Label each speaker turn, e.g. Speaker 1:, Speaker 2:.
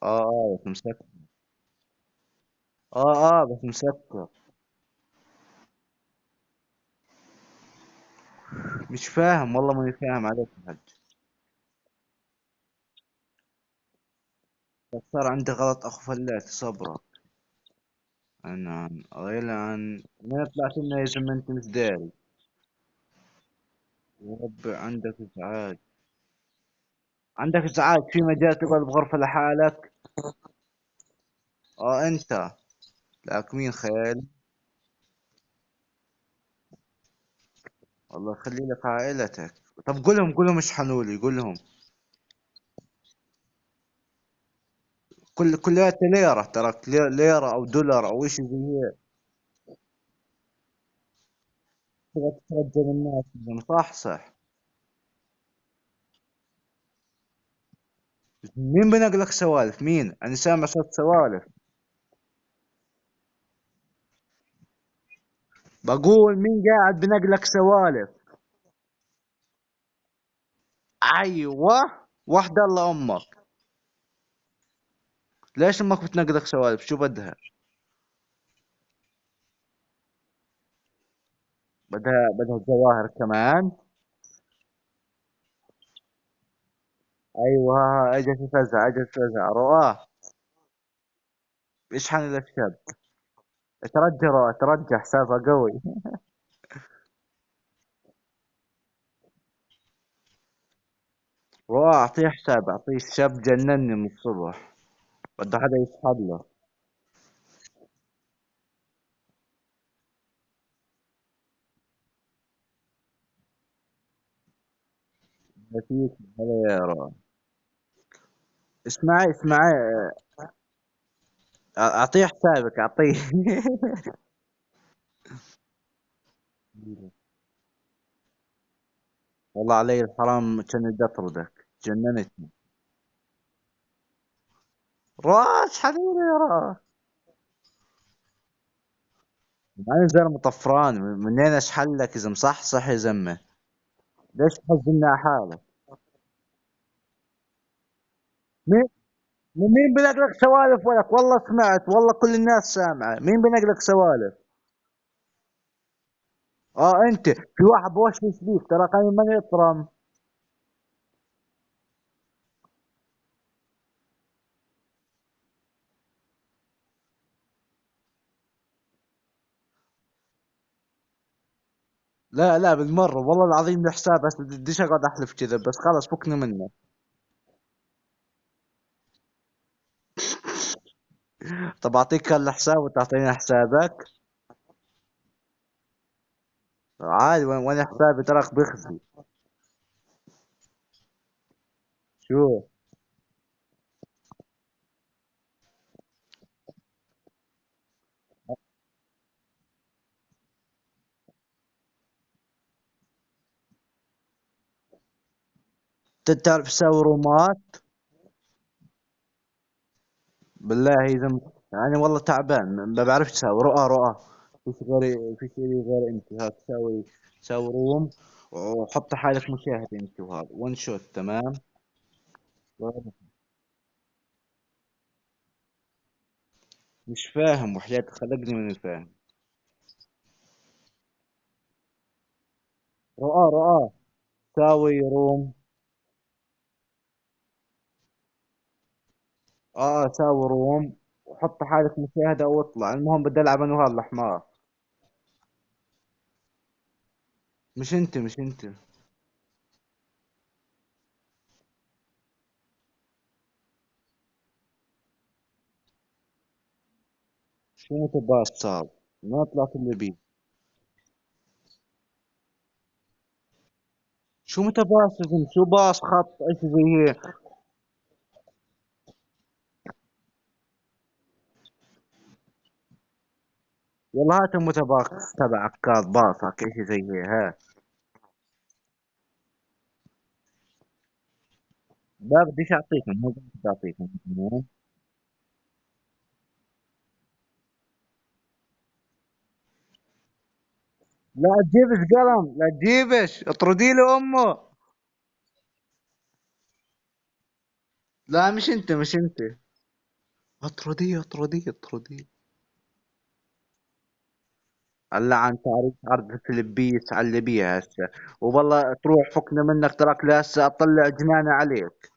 Speaker 1: اه بس مسكر. بس مسكر. مش فاهم والله، ماني فاهم عليك يا حاج. بس صار عندي غلط اخو فلات صبرك. انا غير عن من طلعت لنا يا زلمه انت مش داري. يا رب عندك ازعاج. عندك ازعاج في مجال تقعد بغرفه لحالك. اه انت. لك مين خيال. الله يخلي لك عائلتك. طب قولهم اشحنوا لي قولهم. كلها ليرة تراك، ليرة او دولار او شيء زي هيك. تبغى تترجم الناس يعني. صح صح. مين بنقلك سوالف؟ مين؟ انا سامع صوت سوالف. بقول مين قاعد بنقلك سوالف؟ ايوه. واحدة الله امك. ليش امك بتنقلك سوالف؟ شو بدها؟ بدها جواهر كمان. ايوه اجت تفزع اجت تفزع رواه. اشحن الشاب. ترجى رواه ترجى حسابها قوي. رواه اعطيه حساب، اعطيه الشاب جنني من الصبح. بده حدا يشحن له. نسيت. هلا يا رواه. اسمعي اعطيه حسابك اعطيه. والله علي الحرام كان بدي اطردك جننتني. راس حبيبي يا راس. انا زلمه طفران، منين اشحن لك اذا مصحصح يا زلمه؟ ليش تحزننا على حالك؟ مين؟ مين بنقلك سوالف ولك؟ والله سمعت، والله كل الناس سامعه. مين بنقلك سوالف؟ اه انت في واحد بوشوش بيك ترى، قايم من يطرم. لا لا بالمره والله العظيم الحساب، بس بديش اقعد احلف كذا، بس خلاص فكني منه. طب اعطيك الحساب وتعطيني حسابك. عادي، وين حسابي تراك بيخزي. شو؟ تعرف تسوي رومات؟ بالله اذا يعني والله تعبان ما بعرفش اسوي رؤى. فيش غيري غير انت هات سوي روم. وحط حالك مشاهد انت، وهذا ون شوت تمام. مش فاهم وحياتك خلقني من الفاهم. رؤى ساوي روم. ساوي روم. وحط حالك مشاهدة واطلع، المهم بدي العب انا وهذا الحمار. مش انت. شو متباص صار؟ ما طلعت اللي بيه. شو متباص يا زلمة؟ شو باص خط ايش زي هيك؟ يلا هات المتباص تبعك كاظ باصك ايش زي هيك ها. لا بديش اعطيكم، مو بدي اعطيكم. لا تجيبش قلم، لا تجيبش، اطردي له امه. لا مش انت. اطرديه اطرديه اطرديه. هلا عن تعريف عرض الفلبيس على بيها هسه. والله تروح فكنا منك، تراك لهسه اطلع جنانة عليك.